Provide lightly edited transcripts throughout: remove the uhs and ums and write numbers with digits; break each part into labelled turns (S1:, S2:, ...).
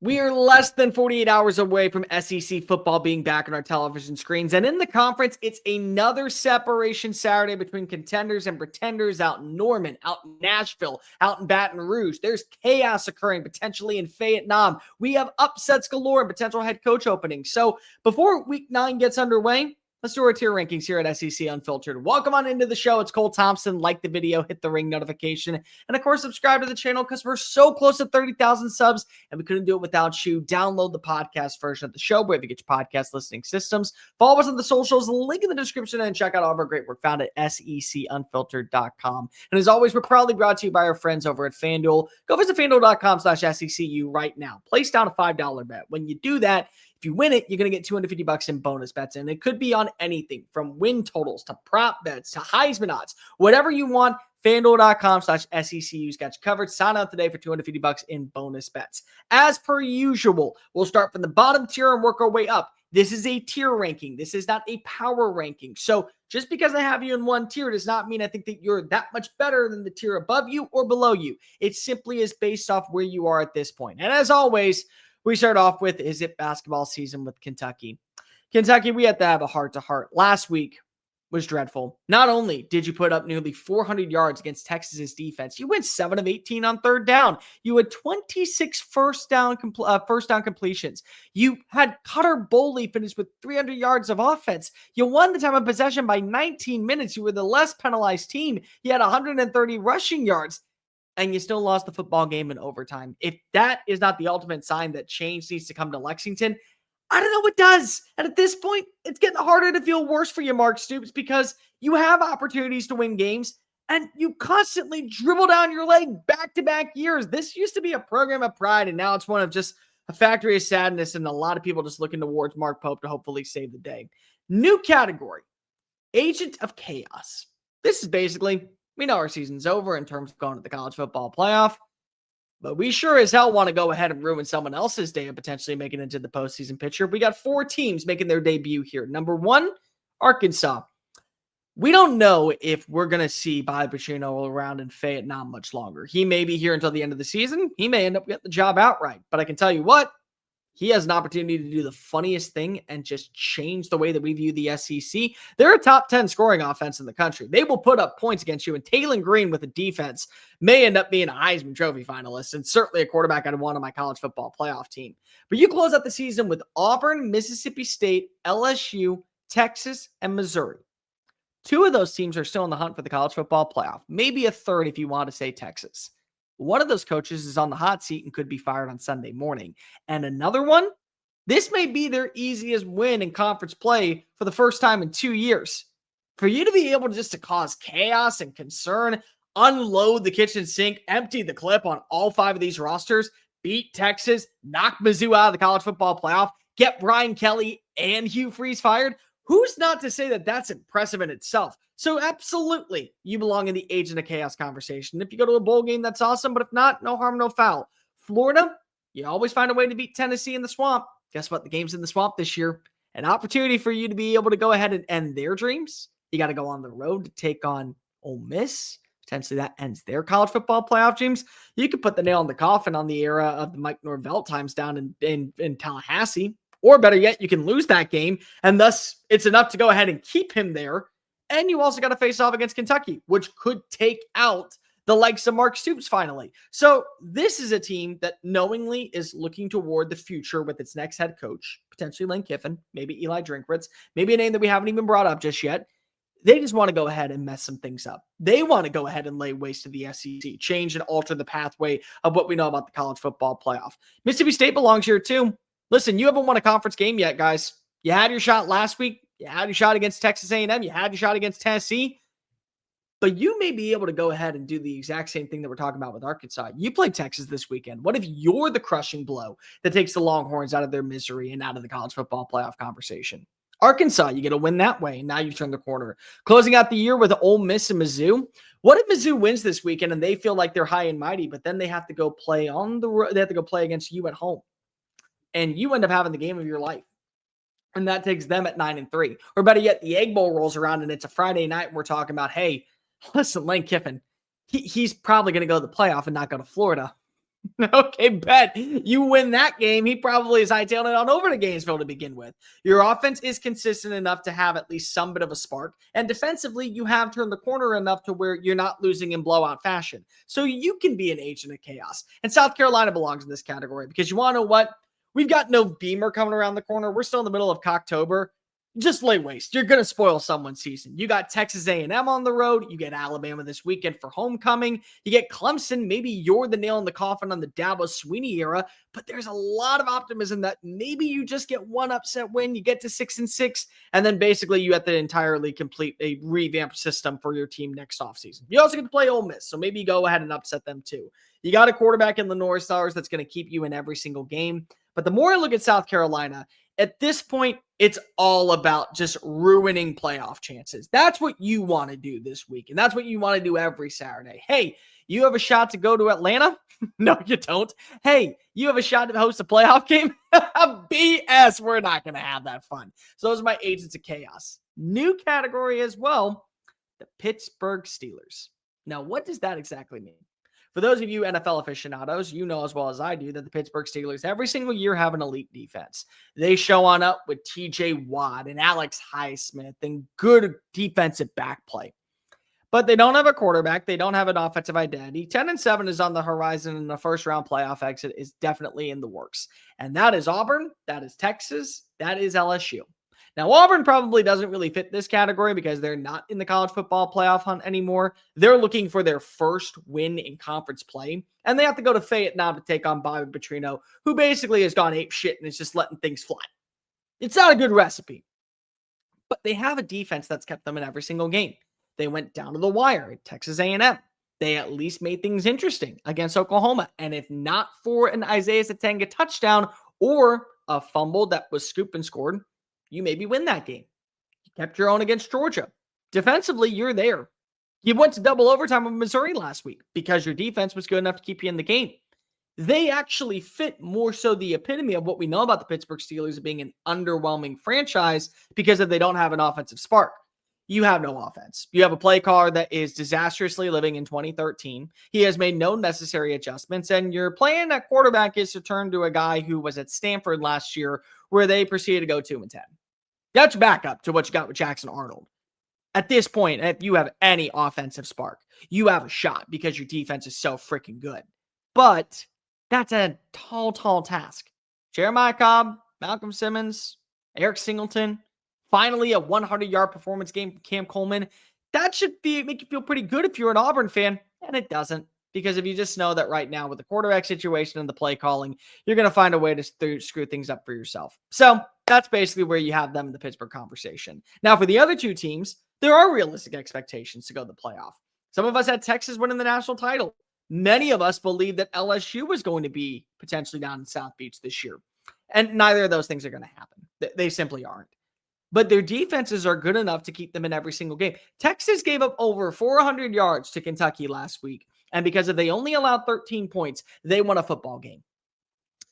S1: We are less than 48 hours away from SEC football being back on our television screens. And in the conference, it's another separation Saturday between contenders and pretenders out in Norman, out in Nashville, out in Baton Rouge. There's chaos occurring potentially in Vietnam. We have upsets galore and potential head coach openings. So before week 9 gets underway, let's do our tier rankings here at SEC Unfiltered. Welcome on into the show. It's Cole Thompson. Like the video, hit the ring notification, and of course, subscribe to the channel because we're so close to 30,000 subs, and we couldn't do it without you. Download the podcast version of the show wherever you get your podcast listening systems. Follow us on the socials, link in the description, and check out all of our great work found at secunfiltered.com. And as always, we're proudly brought to you by our friends over at FANDUEL. Go visit FANDUEL.com/SECU right now. Place down a $5 bet. When you do that, if you win it, you're going to get $250 in bonus bets, and it could be on anything from win totals to prop bets to Heisman odds, whatever you want. FanDuel.com/SECU's got you covered. Sign up today for $250 in bonus bets. As per usual, we'll start from the bottom tier and work our way up. This is a tier ranking. This is not a power ranking. So just because I have you in one tier does not mean I think that you're that much better than the tier above you or below you. It simply is based off where you are at this point. And as always, we start off with, is it basketball season with Kentucky? Kentucky, we had to have a heart-to-heart. Last week was dreadful. Not only did you put up nearly 400 yards against Texas's defense, you went 7 of 18 on third down. You had 26 first down completions. You had Cutter Boley finish with 300 yards of offense. You won the time of possession by 19 minutes. You were the less penalized team. You had 130 rushing yards. And you still lost the football game in overtime. If that is not the ultimate sign that change needs to come to Lexington, I don't know what does. And at this point, it's getting harder to feel worse for you, Mark Stoops, because you have opportunities to win games, and you constantly dribble down your leg back-to-back years. This used to be a program of pride, and now it's one of just a factory of sadness, and a lot of people just looking towards Mark Pope to hopefully save the day. New category, Agent of Chaos. This is basically, we know our season's over in terms of going to the college football playoff, but we sure as hell want to go ahead and ruin someone else's day and potentially make it into the postseason picture. We got 4 teams making their debut here. Number 1, Arkansas. We don't know if we're going to see Bobby Petrino around in Fayette not much longer. He may be here until the end of the season. He may end up getting the job outright. But I can tell you what, he has an opportunity to do the funniest thing and just change the way that we view the SEC. They're a top 10 scoring offense in the country. They will put up points against you, and Taylon Green with a defense may end up being a Heisman Trophy finalist and certainly a quarterback I'd want on my college football playoff team. But you close out the season with Auburn, Mississippi State, LSU, Texas, and Missouri. 2 of those teams are still in the hunt for the college football playoff. Maybe a third if you want to say Texas. One of those coaches is on the hot seat and could be fired on Sunday morning. And another one, this may be their easiest win in conference play for the first time in 2 years. For you to be able to cause chaos and concern, unload the kitchen sink, empty the clip on all 5 of these rosters, beat Texas, knock Mizzou out of the college football playoff, get Brian Kelly and Hugh Freeze fired, who's not to say that that's impressive in itself? So absolutely, you belong in the Agent of Chaos conversation. If you go to a bowl game, that's awesome. But if not, no harm, no foul. Florida, you always find a way to beat Tennessee in the swamp. Guess what? The game's in the swamp this year. An opportunity for you to be able to go ahead and end their dreams. You got to go on the road to take on Ole Miss. Potentially that ends their college football playoff dreams. You could put the nail in the coffin on the era of the Mike Norvell times down in Tallahassee. Or better yet, you can lose that game, and thus it's enough to go ahead and keep him there. And you also got to face off against Kentucky, which could take out the likes of Mark Stoops finally. So this is a team that knowingly is looking toward the future with its next head coach, potentially Lane Kiffin, maybe Eli Drinkwitz, maybe a name that we haven't even brought up just yet. They just want to go ahead and mess some things up. They want to go ahead and lay waste to the SEC, change and alter the pathway of what we know about the college football playoff. Mississippi State belongs here too. Listen, you haven't won a conference game yet, guys. You had your shot last week. You had your shot against Texas A&M. You had your shot against Tennessee. But you may be able to go ahead and do the exact same thing that we're talking about with Arkansas. You play Texas this weekend. What if you're the crushing blow that takes the Longhorns out of their misery and out of the college football playoff conversation? Arkansas, you get a win that way. And now you've turned the corner. Closing out the year with Ole Miss and Mizzou. What if Mizzou wins this weekend and they feel like they're high and mighty, but then they have to go play on the road. They have to go play against you at home. And you end up having the game of your life. And that takes them at 9-3. Or better yet, the Egg Bowl rolls around and it's a Friday night and we're talking about, hey, listen, Lane Kiffin, he's probably going to go to the playoff and not go to Florida. Okay, bet. You win that game. He probably is hightailing it on over to Gainesville to begin with. Your offense is consistent enough to have at least some bit of a spark. And defensively, you have turned the corner enough to where you're not losing in blowout fashion. So you can be an agent of chaos. And South Carolina belongs in this category because you want to know what? We've got no Beamer coming around the corner. We're still in the middle of Cocktober. Just lay waste. You're going to spoil someone's season. You got Texas A&M on the road. You get Alabama this weekend for homecoming. You get Clemson. Maybe you're the nail in the coffin on the Dabo Swinney era, but there's a lot of optimism that maybe you just get one upset win. You get to 6-6, and then basically you have to entirely complete a revamped system for your team next offseason. You also get to play Ole Miss, so maybe you go ahead and upset them too. You got a quarterback in the North Stars that's going to keep you in every single game. But the more I look at South Carolina, at this point, it's all about just ruining playoff chances. That's what you want to do this week, and that's what you want to do every Saturday. Hey, you have a shot to go to Atlanta? No, you don't. Hey, you have a shot to host a playoff game? BS. We're not going to have that fun. So those are my agents of chaos. New category as well, the Pittsburgh Steelers. Now, what does that exactly mean? For those of you NFL aficionados, you know as well as I do that the Pittsburgh Steelers every single year have an elite defense. They show on up with TJ Watt and Alex Highsmith and good defensive back play. But they don't have a quarterback. They don't have an offensive identity. 10-7 is on the horizon, and the first round playoff exit is definitely in the works. And that is Auburn. That is Texas. That is LSU. Now, Auburn probably doesn't really fit this category because they're not in the college football playoff hunt anymore. They're looking for their first win in conference play, and they have to go to Fayette now to take on Bobby Petrino, who basically has gone ape shit and is just letting things fly. It's not a good recipe, but they have a defense that's kept them in every single game. They went down to the wire at Texas A&M. They at least made things interesting against Oklahoma, and if not for an Isaiah Satenga touchdown or a fumble that was scooped and scored, you maybe win that game. You kept your own against Georgia. Defensively, you're there. You went to double overtime with Missouri last week because your defense was good enough to keep you in the game. They actually fit more so the epitome of what we know about the Pittsburgh Steelers being an underwhelming franchise because if they don't have an offensive spark. You have no offense. You have a play caller that is disastrously living in 2013. He has made no necessary adjustments, and your plan at quarterback is to turn to a guy who was at Stanford last year where they proceeded to go 2-10. That's back up to what you got with Jackson Arnold. At this point, if you have any offensive spark, you have a shot because your defense is so freaking good. But that's a tall, tall task. Jeremiah Cobb, Malcolm Simmons, Eric Singleton, finally a 100-yard performance game from Cam Coleman. That should make you feel pretty good if you're an Auburn fan, and it doesn't. Because if you just know that right now with the quarterback situation and the play calling, you're going to find a way to screw things up for yourself. So that's basically where you have them in the Pittsburgh conversation. Now, for the other two teams, there are realistic expectations to go to the playoff. Some of us had Texas winning the national title. Many of us believe that LSU was going to be potentially down in South Beach this year. And neither of those things are going to happen. They simply aren't. But their defenses are good enough to keep them in every single game. Texas gave up over 400 yards to Kentucky last week. And because if they only allowed 13 points, they won a football game.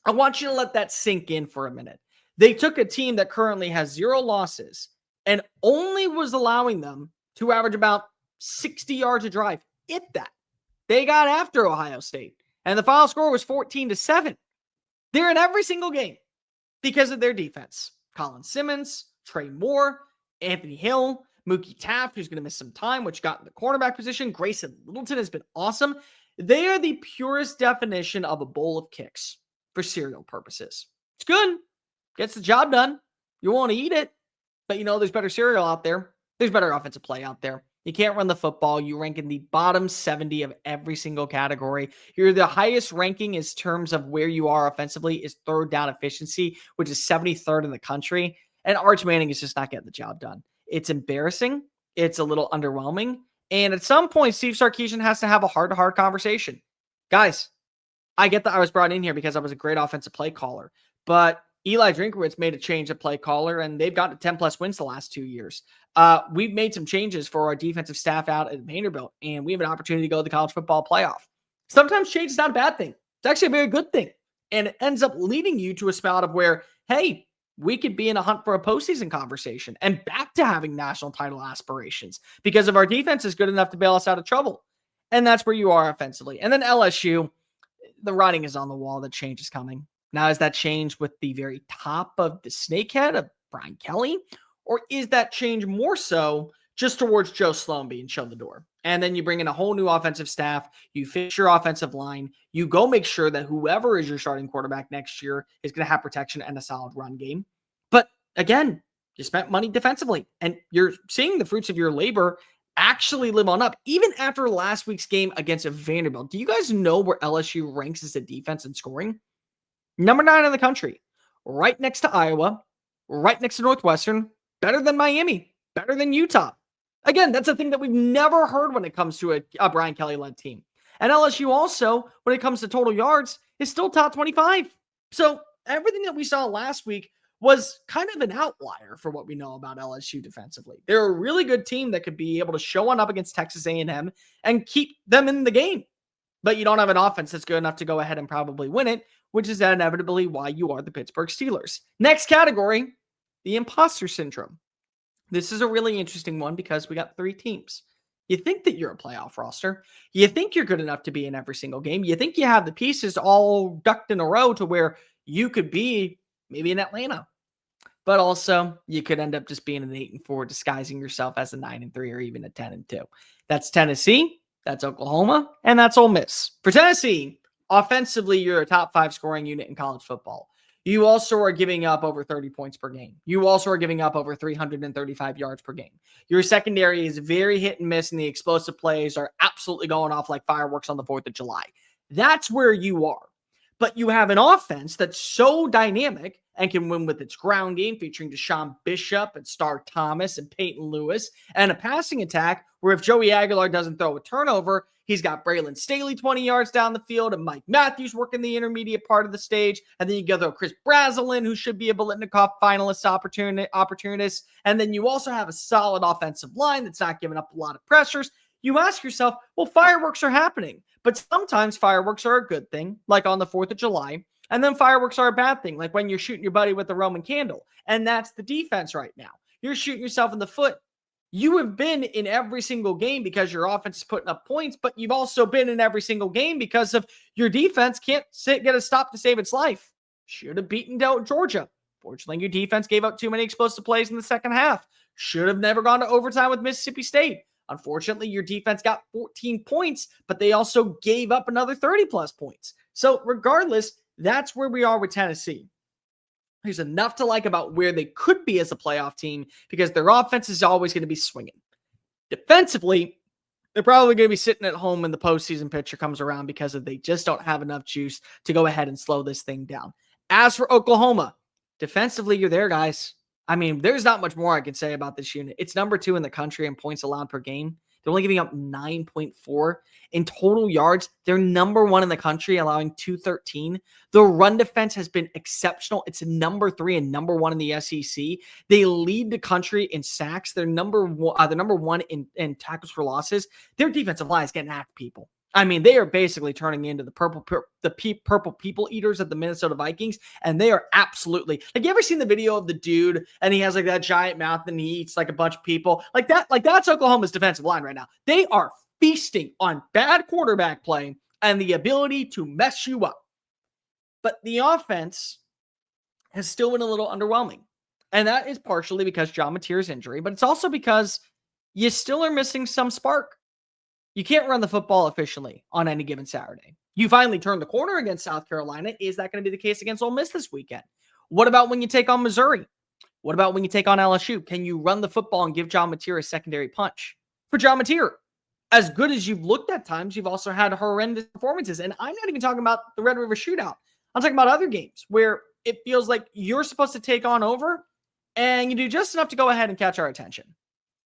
S1: I want you to let that sink in for a minute. They took a team that currently has 0 losses and only was allowing them to average about 60 yards a drive, if that. They got after Ohio State, and the final score was 14-7. They're in every single game because of their defense. Colin Simmons, Trey Moore, Anthony Hill, Mookie Taft, who's going to miss some time, which got in the cornerback position. Grayson Littleton has been awesome. They are the purest definition of a bowl of kicks for cereal purposes. It's good. Gets the job done. You want to eat it, but you know there's better cereal out there. There's better offensive play out there. You can't run the football. You rank in the bottom 70 of every single category. You're the highest ranking in terms of where you are offensively is third down efficiency, which is 73rd in the country. And Arch Manning is just not getting the job done. It's embarrassing. It's a little underwhelming. And at some point, Steve Sarkisian has to have a heart-to-heart conversation. Guys, I get that I was brought in here because I was a great offensive play caller. But Eli Drinkwitz made a change at play caller, and they've gotten 10-plus wins the last 2 years. We've made some changes for our defensive staff out at Vanderbilt, and we have an opportunity to go to the college football playoff. Sometimes change is not a bad thing. It's actually a very good thing. And it ends up leading you to a spot of where, hey, we could be in a hunt for a postseason conversation and back to having national title aspirations because if our defense is good enough to bail us out of trouble. And that's where you are offensively. And then LSU, the writing is on the wall that change is coming. Now, is that change with the very top of the snakehead of Brian Kelly? Or is that change more so just towards Joe Sloan being shown the door? And then you bring in a whole new offensive staff, you fix your offensive line, you go make sure that whoever is your starting quarterback next year is going to have protection and a solid run game. But again, you spent money defensively, and you're seeing the fruits of your labor actually live on up. Even after last week's game against Vanderbilt, do you guys know where LSU ranks as a defense in scoring? Number 9 in the country, right next to Iowa, right next to Northwestern, better than Miami, better than Utah. Again, that's a thing that we've never heard when it comes to a Brian Kelly-led team. And LSU also, when it comes to total yards, is still top 25. So everything that we saw last week was kind of an outlier for what we know about LSU defensively. They're a really good team that could be able to show on up against Texas A&M and keep them in the game. But you don't have an offense that's good enough to go ahead and probably win it, which is inevitably why you are the Pittsburgh Steelers. Next category, the imposter syndrome. This is a really interesting one because we got 3 teams. You think that you're a playoff roster. You think you're good enough to be in every single game. You think you have the pieces all ducked in a row to where you could be maybe in Atlanta. But also, you could end up just being an 8-4, disguising yourself as a 9-3 or even a 10-2. That's Tennessee, that's Oklahoma, and that's Ole Miss. For Tennessee, offensively, you're a top 5 scoring unit in college football. You also are giving up over 30 points per game. You also are giving up over 335 yards per game. Your secondary is very hit and miss, and the explosive plays are absolutely going off like fireworks on the 4th of July. That's where you are. But you have an offense that's so dynamic and can win with its ground game, featuring Deshaun Bishop and Star Thomas and Peyton Lewis, and a passing attack where if Joey Aguilar doesn't throw a turnover, he's got Braylon Staley 20 yards down the field and Mike Matthews working the intermediate part of the stage. And then you go to Chris Brazelin, who should be a Biletnikoff finalist opportunist. And then you also have a solid offensive line that's not giving up a lot of pressures. You ask yourself, well, fireworks are happening. But sometimes fireworks are a good thing, like on the 4th of July. And then fireworks are a bad thing, like when you're shooting your buddy with a Roman candle. And that's the defense right now. You're shooting yourself in the foot. You have been in every single game because your offense is putting up points, but you've also been in every single game because of your defense can't get a stop to save its life. Should have beaten Georgia. Fortunately, your defense gave up too many explosive plays in the second half. Should have never gone to overtime with Mississippi State. Unfortunately, your defense got 14 points, but they also gave up another 30-plus points. So regardless, that's where we are with Tennessee. There's enough to like about where they could be as a playoff team because their offense is always going to be swinging. Defensively, they're probably going to be sitting at home when the postseason picture comes around because they just don't have enough juice to go ahead and slow this thing down. As for Oklahoma, defensively, you're there, guys. I mean, there's not much more I can say about this unit. It's number 2 in the country in points allowed per game. They're only giving up 9.4 in total yards. They're number 1 in the country, allowing 213. The run defense has been exceptional. It's number 3 and number 1 in the SEC. They lead the country in sacks. They're number 1 in tackles for losses. Their defensive line is getting after people. I mean, they are basically turning into the purple people eaters of the Minnesota Vikings, and they are absolutely like. You ever seen the video of the dude and he has like that giant mouth and he eats like a bunch of people like that? Like that's Oklahoma's defensive line right now. They are feasting on bad quarterback play and the ability to mess you up. But the offense has still been a little underwhelming, and that is partially because John Mateer's injury, but it's also because you still are missing some spark. You can't run the football efficiently on any given Saturday. You finally turned the corner against South Carolina. Is that going to be the case against Ole Miss this weekend? What about when you take on Missouri? What about when you take on LSU? Can you run the football and give John Mateer a secondary punch? For John Mateer, as good as you've looked at times, you've also had horrendous performances. And I'm not even talking about the Red River Shootout. I'm talking about other games where it feels like you're supposed to take on over and you do just enough to go ahead and catch our attention.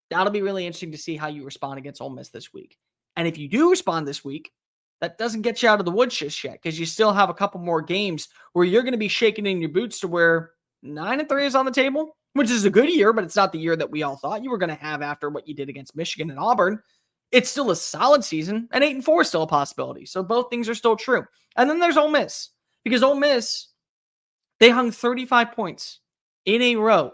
S1: That'll be really interesting to see how you respond against Ole Miss this week. And if you do respond this week, that doesn't get you out of the woods just yet because you still have a couple more games where you're going to be shaking in your boots to where 9-3 is on the table, which is a good year, but it's not the year that we all thought you were going to have after what you did against Michigan and Auburn. It's still a solid season, and 8-4 is still a possibility. So both things are still true. And then there's Ole Miss, because Ole Miss, they hung 35 points in a row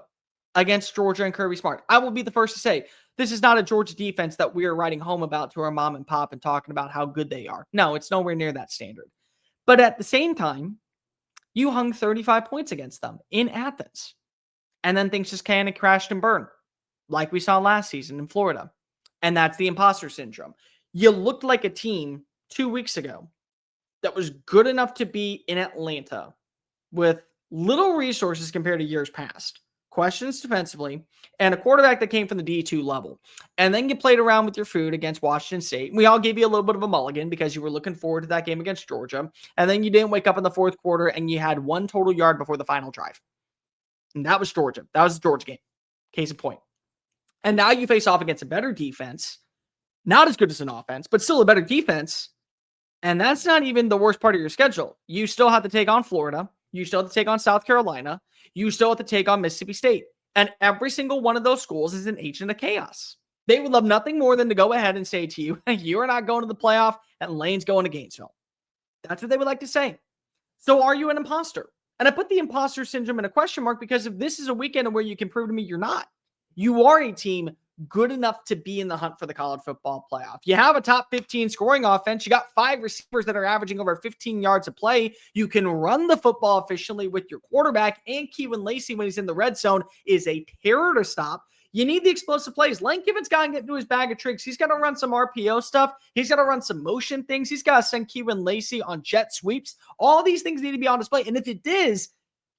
S1: against Georgia and Kirby Smart. I will be the first to say, this is not a Georgia defense that we are writing home about to our mom and pop and talking about how good they are. No, it's nowhere near that standard. But at the same time, you hung 35 points against them in Athens. And then things just kind of crashed and burned, like we saw last season in Florida. And that's the imposter syndrome. You looked like a team 2 weeks ago that was good enough to be in Atlanta with little resources compared to years past. Questions defensively, and a quarterback that came from the D2 level. And then you played around with your food against Washington State. We all gave you a little bit of a mulligan because you were looking forward to that game against Georgia. And then you didn't wake up in the fourth quarter and you had 1 total yard before the final drive. And that was Georgia. That was the Georgia game. Case in point. And now you face off against a better defense. Not as good as an offense, but still a better defense. And that's not even the worst part of your schedule. You still have to take on Florida. You still have to take on South Carolina. You still have to take on Mississippi State. And every single one of those schools is an agent of chaos. They would love nothing more than to go ahead and say to you, you're not going to the playoff and Lane's going to Gainesville. That's what they would like to say. So are you an imposter? And I put the imposter syndrome in a question mark because if this is a weekend where you can prove to me you're not, you are a team good enough to be in the hunt for the college football playoff. You have a top 15 scoring offense. You got 5 receivers that are averaging over 15 yards a play. You can run the football efficiently with your quarterback, and Kevin Lacey, when he's in the red zone, is a terror to stop. You need the explosive plays. Lane Kiffin's got to get into his bag of tricks. He's got to run some RPO stuff. He's got to run some motion things. He's got to send Kevin Lacey on jet sweeps. All these things need to be on display. And if it is,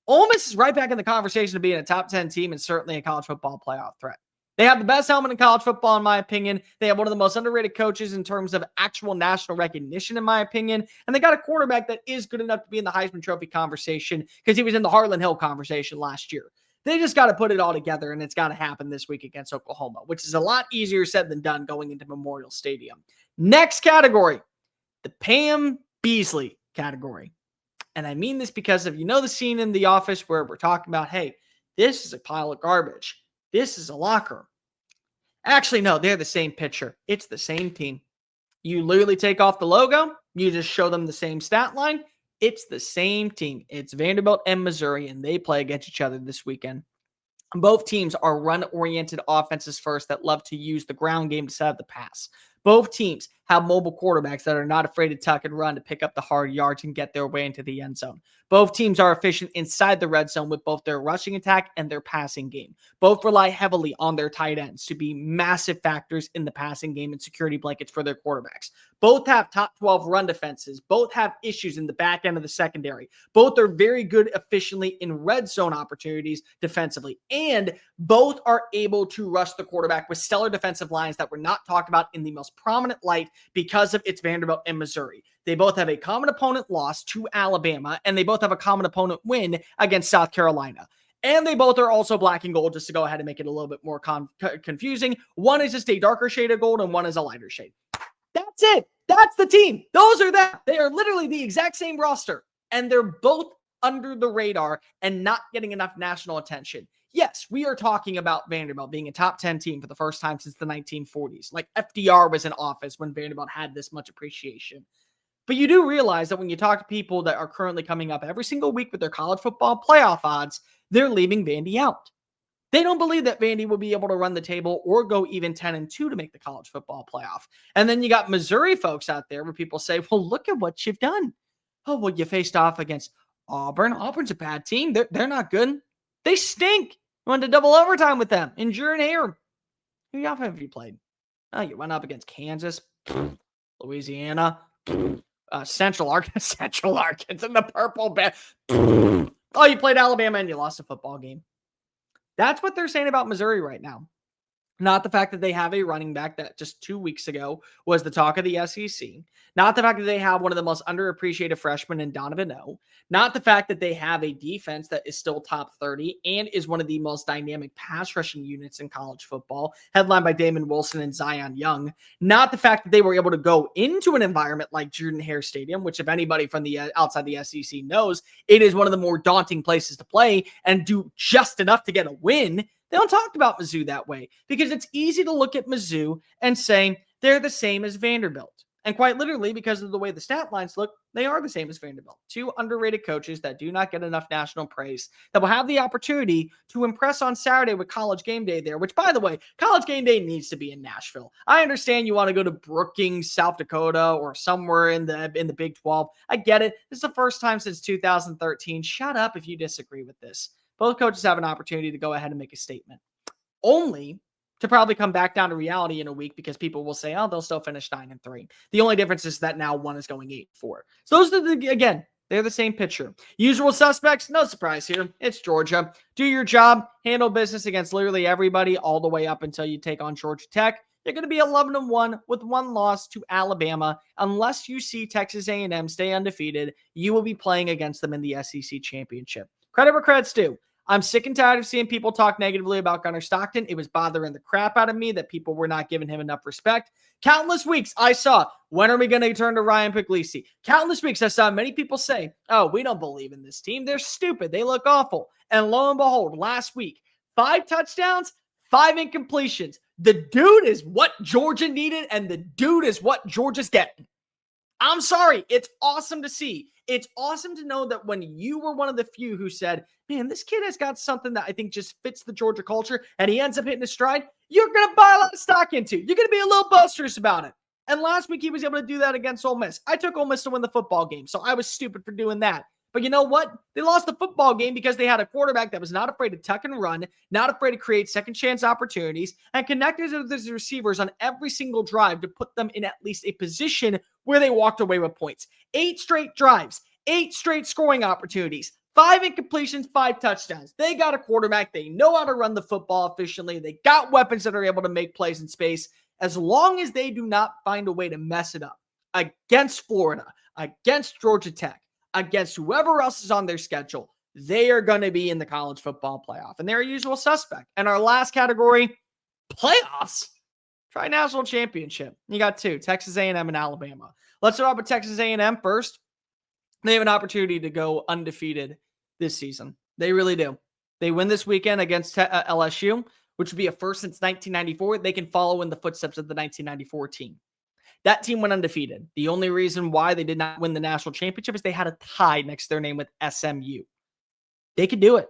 S1: Ole Miss is right back in the conversation of being a top 10 team and certainly a college football playoff threat. They have the best helmet in college football, in my opinion. They have one of the most underrated coaches in terms of actual national recognition, in my opinion. And they got a quarterback that is good enough to be in the Heisman Trophy conversation because he was in the Harlan Hill conversation last year. They just got to put it all together, and it's got to happen this week against Oklahoma, which is a lot easier said than done going into Memorial Stadium. Next category, the Pam Beasley category. And I mean this because if you know the scene in The Office where we're talking about, hey, this is a pile of garbage. This is a locker. Actually, no, they're the same picture. It's the same team. You literally take off the logo. You just show them the same stat line. It's the same team. It's Vanderbilt and Missouri, and they play against each other this weekend. Both teams are run-oriented offenses first that love to use the ground game to set up the pass. Both teams have mobile quarterbacks that are not afraid to tuck and run to pick up the hard yards and get their way into the end zone. Both teams are efficient inside the red zone with both their rushing attack and their passing game. Both rely heavily on their tight ends to be massive factors in the passing game and security blankets for their quarterbacks. Both have top 12 run defenses. Both have issues in the back end of the secondary. Both are very good efficiently in red zone opportunities defensively. And both are able to rush the quarterback with stellar defensive lines that were not talked about in the most prominent light because of its Vanderbilt and Missouri. They both have a common opponent loss to Alabama, and they both have a common opponent win against South Carolina. And they both are also black and gold, just to go ahead and make it a little bit more confusing. One is just a darker shade of gold, and one is a lighter shade. That's it. That's the team. Those are that. They are literally the exact same roster, and they're both under the radar and not getting enough national attention. Yes, we are talking about Vanderbilt being a top 10 team for the first time since the 1940s. Like FDR was in office when Vanderbilt had this much appreciation. But you do realize that when you talk to people that are currently coming up every single week with their college football playoff odds, they're leaving Vandy out. They don't believe that Vandy will be able to run the table or go even 10-2 to make the college football playoff. And then you got Missouri folks out there where people say, well, look at what you've done. Oh, well, you faced off against Auburn. Auburn's a bad team. They're not good. They stink. You went to double overtime with them in Jordan-Hare. Who have you played? Oh, you went up against Kansas, Louisiana, Central Arkansas in the purple band. Oh, you played Alabama and you lost a football game. That's what they're saying about Missouri right now. Not the fact that they have a running back that just 2 weeks ago was the talk of the SEC. Not the fact that they have one of the most underappreciated freshmen in Donovan O. Not the fact that they have a defense that is still top 30 and is one of the most dynamic pass rushing units in college football, headlined by Damon Wilson and Zion Young. Not the fact that they were able to go into an environment like Jordan-Hare Stadium, which if anybody from the outside the SEC knows, it is one of the more daunting places to play and do just enough to get a win. They don't talk about Mizzou that way because it's easy to look at Mizzou and say they're the same as Vanderbilt. And quite literally, because of the way the stat lines look, they are the same as Vanderbilt. Two underrated coaches that do not get enough national praise that will have the opportunity to impress on Saturday with College Game Day there, which, by the way, College Game Day needs to be in Nashville. I understand you want to go to Brookings, South Dakota, or somewhere in the Big 12. I get it. This is the first time since 2013. Shut up if you disagree with this. Both coaches have an opportunity to go ahead and make a statement. Only to probably come back down to reality in a week because people will say, oh, they'll still finish 9-3. The only difference is that now one is going 8-4. So those are again, they're the same picture. Usual suspects, no surprise here. It's Georgia. Do your job, handle business against literally everybody all the way up until you take on Georgia Tech. You're going to be 11-1 with one loss to Alabama. Unless you see Texas A&M stay undefeated, you will be playing against them in the SEC championship. Credit where credit's due. I'm sick and tired of seeing people talk negatively about Gunnar Stockton. It was bothering the crap out of me that people were not giving him enough respect. Countless weeks I saw, when are we going to turn to Ryan Puglisi? Countless weeks I saw many people say, oh, we don't believe in this team. They're stupid. They look awful. And lo and behold, last week, 5 touchdowns, 5 incompletions. The dude is what Georgia needed, and the dude is what Georgia's getting. I'm sorry. It's awesome to see. It's awesome to know that when you were one of the few who said, man, this kid has got something that I think just fits the Georgia culture, and he ends up hitting his stride, you're going to buy a lot of stock into. You're going to be a little boisterous about it. And last week, he was able to do that against Ole Miss. I took Ole Miss to win the football game, so I was stupid for doing that. But you know what? They lost the football game because they had a quarterback that was not afraid to tuck and run, not afraid to create second chance opportunities, and connected with his receivers on every single drive to put them in at least a position where they walked away with points. 8 straight drives, 8 straight scoring opportunities, 5 incompletions, 5 touchdowns. They got a quarterback. They know how to run the football efficiently. They got weapons that are able to make plays in space. As long as they do not find a way to mess it up against Florida, against Georgia Tech, against whoever else is on their schedule, they are going to be in the college football playoff. And they're a usual suspect. And our last category, playoffs. Try national championship. You got 2, Texas A&M and Alabama. Let's start off with Texas A&M first. They have an opportunity to go undefeated this season. They really do. They win this weekend against LSU, which would be a first since 1994. They can follow in the footsteps of the 1994 team. That team went undefeated. The only reason why they did not win the national championship is they had a tie next to their name with SMU. They could do it.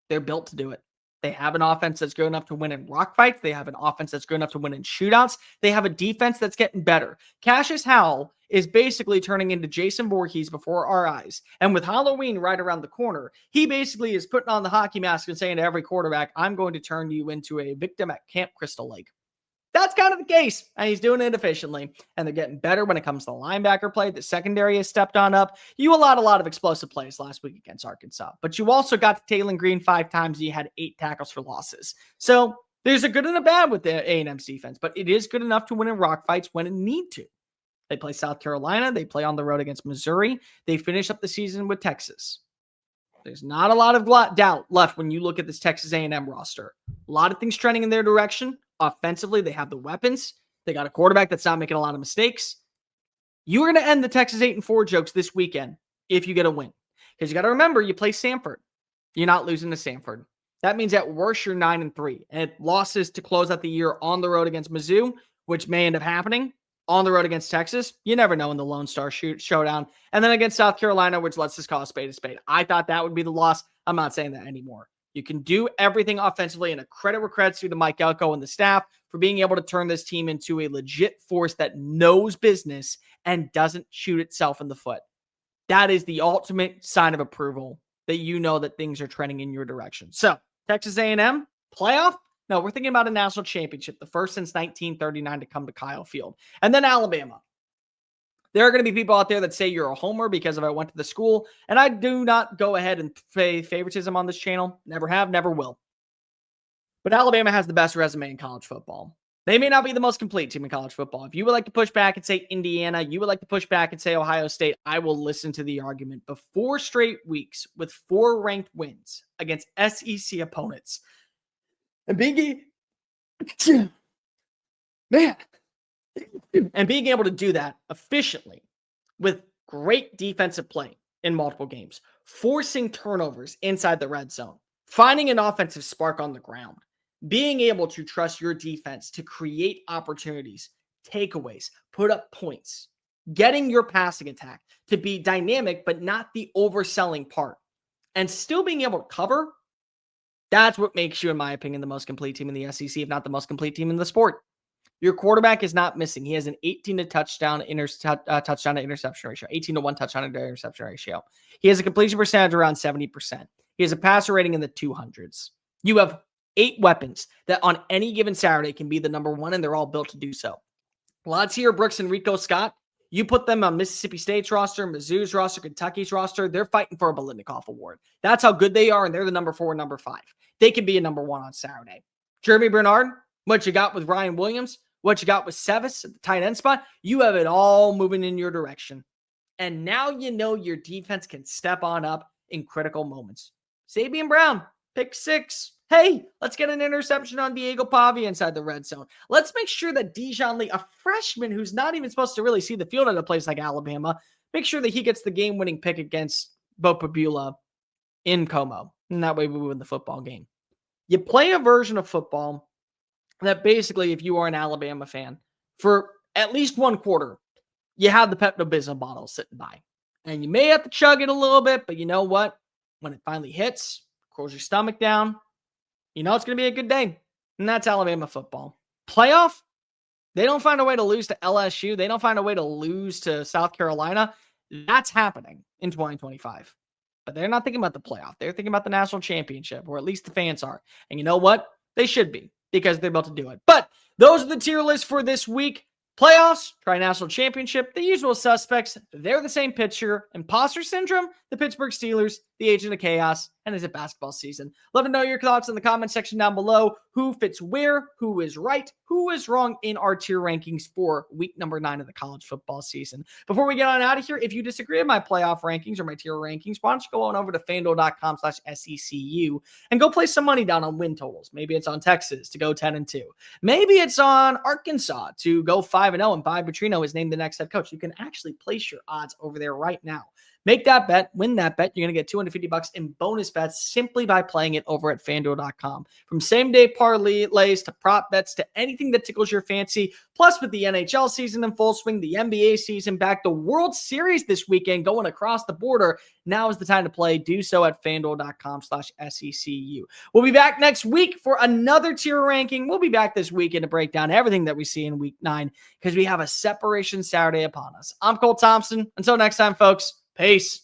S1: They're built to do it. They have an offense that's good enough to win in rock fights. They have an offense that's good enough to win in shootouts. They have a defense that's getting better. Cassius Howell is basically turning into Jason Voorhees before our eyes. And with Halloween right around the corner, he basically is putting on the hockey mask and saying to every quarterback, I'm going to turn you into a victim at Camp Crystal Lake. That's kind of the case, and he's doing it efficiently, and they're getting better when it comes to the linebacker play. The secondary has stepped on up. You allowed a lot of explosive plays last week against Arkansas, but you also got to Taylon Green 5 times, and you had 8 tackles for losses. So there's a good and a bad with the A&M's defense, but it is good enough to win in rock fights when it need to. They play South Carolina. They play on the road against Missouri. They finish up the season with Texas. There's not a lot of doubt left when you look at this Texas A&M roster. A lot of things trending in their direction. Offensively, they have the weapons. They got a quarterback that's not making a lot of mistakes. You are going to end the Texas 8-4 jokes this weekend if you get a win. Because you got to remember, you play Samford. You're not losing to Samford. That means at worst, you're 9-3. And losses to close out the year on the road against Mizzou, which may end up happening, on the road against Texas. You never know in the Lone Star Showdown. And then against South Carolina, which let's just call a spade a spade. I thought that would be the loss. I'm not saying that anymore. You can do everything offensively, and a credit where credit's due to Mike Elko and the staff for being able to turn this team into a legit force that knows business and doesn't shoot itself in the foot. That is the ultimate sign of approval that you know that things are trending in your direction. So, Texas A&M, playoff? No, we're thinking about a national championship, the first since 1939 to come to Kyle Field. And then Alabama. There are going to be people out there that say you're a homer because if I went to the school, and I do not go ahead and play favoritism on this channel. Never have, never will. But Alabama has the best resume in college football. They may not be the most complete team in college football. If you would like to push back and say Indiana, you would like to push back and say Ohio State, I will listen to the argument. But 4 straight weeks with 4 ranked wins against SEC opponents. And being able to do that efficiently with great defensive play in multiple games, forcing turnovers inside the red zone, finding an offensive spark on the ground, being able to trust your defense to create opportunities, takeaways, put up points. getting your passing attack to be dynamic, but not the overselling part, and still being able to cover, that's what makes you, in my opinion, the most complete team in the SEC, if not the most complete team in the sport. Your quarterback is not missing. He has an 18 to touchdown to interception ratio, 18 to 1 touchdown to interception ratio. He has a completion percentage around 70%. He has a passer rating in the 200s. You have 8 weapons that on any given Saturday can be the number one, and they're all built to do so. Lancia Brooks and Rico Scott, you put them on Mississippi State's roster, Mizzou's roster, Kentucky's roster, they're fighting for a Biletnikoff Award. That's how good they are, and they're the number 4 and number 5. They can be a number 1 on Saturday. Jeremy Bernard, what you got with Ryan Williams, what you got with Sevis at the tight end spot, you have it all moving in your direction. And now you know your defense can step on up in critical moments. Sabian Brown, pick 6. Hey, let's get an interception on Diego Pavia inside the red zone. Let's make sure that Dijon Lee, a freshman who's not even supposed to really see the field at a place like Alabama, make sure that he gets the game-winning pick against Bo Pabula in Como. And that way we win the football game. You play a version of football that basically, if you are an Alabama fan, for at least one quarter, you have the Pepto-Bismol bottle sitting by. And you may have to chug it a little bit, but you know what? When it finally hits, cools your stomach down, you know it's going to be a good day. And that's Alabama football. Playoff, they don't find a way to lose to LSU. They don't find a way to lose to South Carolina. That's happening in 2025. But they're not thinking about the playoff. They're thinking about the national championship, or at least the fans are. And you know what? They should be, because they're about to do it. But those are the tier lists for this week. Playoffs, tri-national championship, the usual suspects. They're the same picture. Imposter syndrome, the Pittsburgh Steelers, the agent of chaos, and is it basketball season? Love to know your thoughts in the comment section down below. Who fits where? Who is right? Who is wrong in our tier rankings for week number 9 of the college football season? Before we get on out of here, if you disagree with my playoff rankings or my tier rankings, why don't you go on over to FANDUEL.com/SECU and go place some money down on win totals. Maybe it's on Texas to go 10-2. Maybe it's on Arkansas to go 5-0 and Bobby Petrino is named the next head coach. You can actually place your odds over there right now. Make that bet, win that bet. You're going to get $250 in bonus bets simply by playing it over at FanDuel.com. From same-day parlays to prop bets to anything that tickles your fancy. Plus, with the NHL season in full swing, the NBA season back, the World Series this weekend going across the border, now is the time to play. Do so at FanDuel.com/SECU. We'll be back next week for another tier ranking. We'll be back this weekend to break down everything that we see in week 9 because we have a separation Saturday upon us. I'm Cole Thompson. Until next time, folks. Peace.